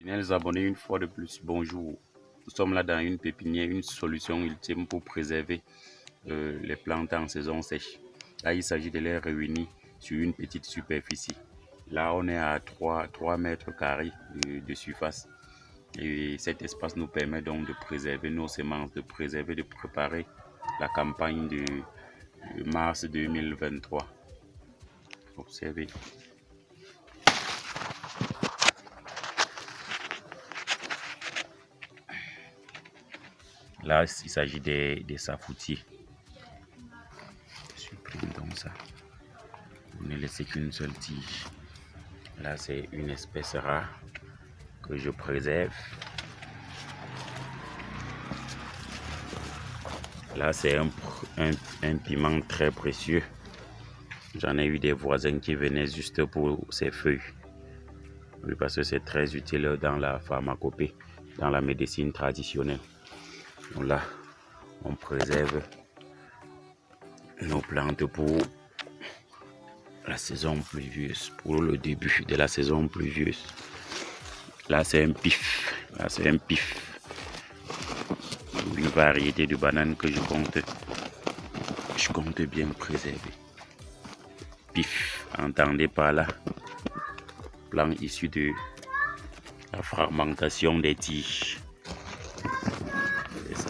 Les abonnés, une fois de plus, bonjour. Nous sommes là dans une pépinière, une solution ultime pour préserver les plantes en saison sèche. Là, il s'agit de les réunir sur une petite superficie. Là, on est à 3 mètres carrés de surface. Et cet espace nous permet donc de préserver nos semences, de préparer la campagne de mars 2023. Observez. Là, il s'agit des safoutiers. Je supprime donc ça. Vous ne laissez qu'une seule tige. Là, c'est une espèce rare que je préserve. Là, c'est un piment très précieux. J'en ai eu des voisins qui venaient juste pour ces feuilles. Oui, parce que c'est très utile dans la pharmacopée, dans la médecine traditionnelle. Donc là, on préserve nos plantes pour la saison pluvieuse, pour le début de la saison pluvieuse. Là, c'est un pif. Là, c'est un pif. Une variété de bananes que je compte bien préserver. Pif, entendez par là, plan issu de la fragmentation des tiges. C'est ça.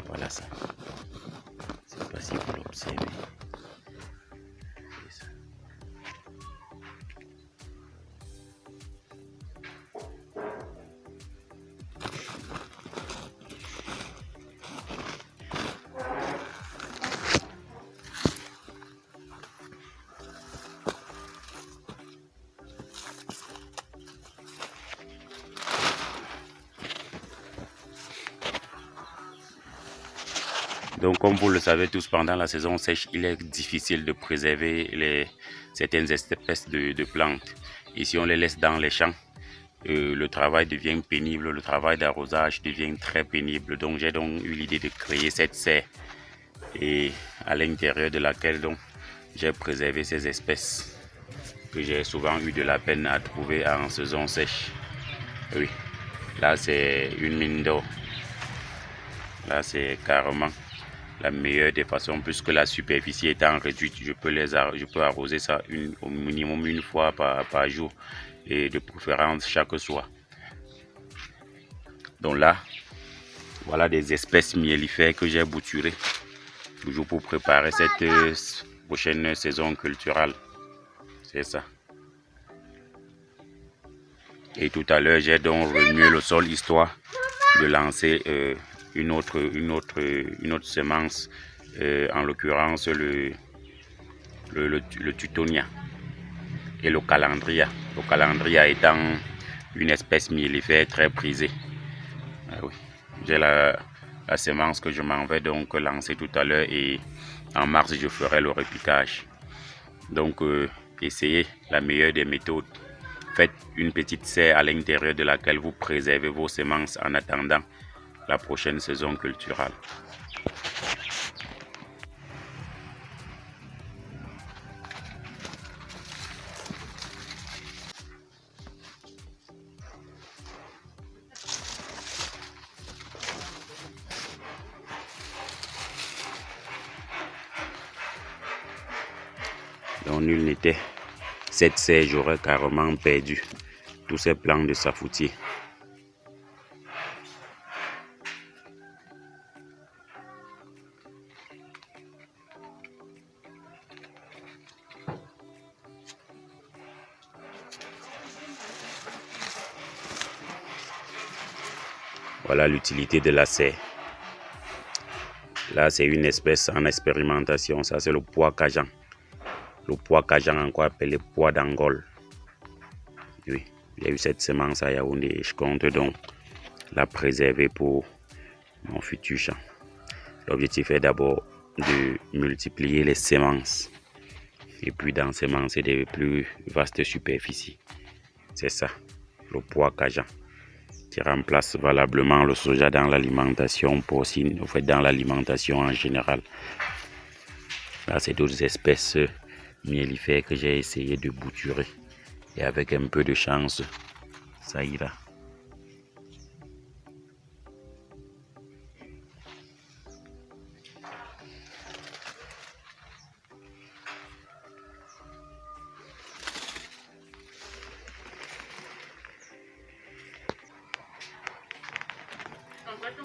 Voilà ça. C'est pas si vous l'observez. C'est ça. Donc, comme vous le savez tous, pendant la saison sèche, il est difficile de préserver certaines espèces de plantes. Et si on les laisse dans les champs, le travail devient pénible, le travail d'arrosage devient très pénible. Donc, j'ai donc eu l'idée de créer cette serre et à l'intérieur de laquelle donc j'ai préservé ces espèces que j'ai souvent eu de la peine à trouver en saison sèche. Oui, là c'est une mine d'or. Là c'est carrément la meilleure des façons, puisque la superficie étant réduite, je peux arroser ça au minimum une fois par jour, et de préférence chaque soir. Donc là, voilà des espèces mellifères que j'ai bouturées, toujours pour préparer cette prochaine saison culturelle. C'est ça. Et tout à l'heure, j'ai donc remué le sol histoire de lancer une autre semence, en l'occurrence le tutonia et le calandria. Le calandria étant une espèce mellifère très prisée. Ah oui. J'ai la semence que je m'en vais donc lancer tout à l'heure, et en mars je ferai le repiquage. Donc essayez la meilleure des méthodes. Faites une petite serre à l'intérieur de laquelle vous préservez vos semences en attendant la prochaine saison culturelle. Donc nul n'était. Cette serre, j'aurais carrément perdu tous ces plants de safoutier. Voilà l'utilité de la serre. Là, c'est une espèce en expérimentation. Ça, c'est le pois cajan. Le pois cajan, encore appelé pois d'Angole. Oui, il y a eu cette semence à Yaoundé et je compte donc la préserver pour mon futur champ. L'objectif est d'abord de multiplier les semences et puis d'ensemencer des plus vastes superficies. C'est ça, le pois cajan, qui remplace valablement le soja dans l'alimentation porcine, en fait dans l'alimentation en général. Là, c'est d'autres espèces mellifères que j'ai essayé de bouturer. Et avec un peu de chance, ça ira.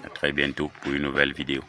À très bientôt pour une nouvelle vidéo.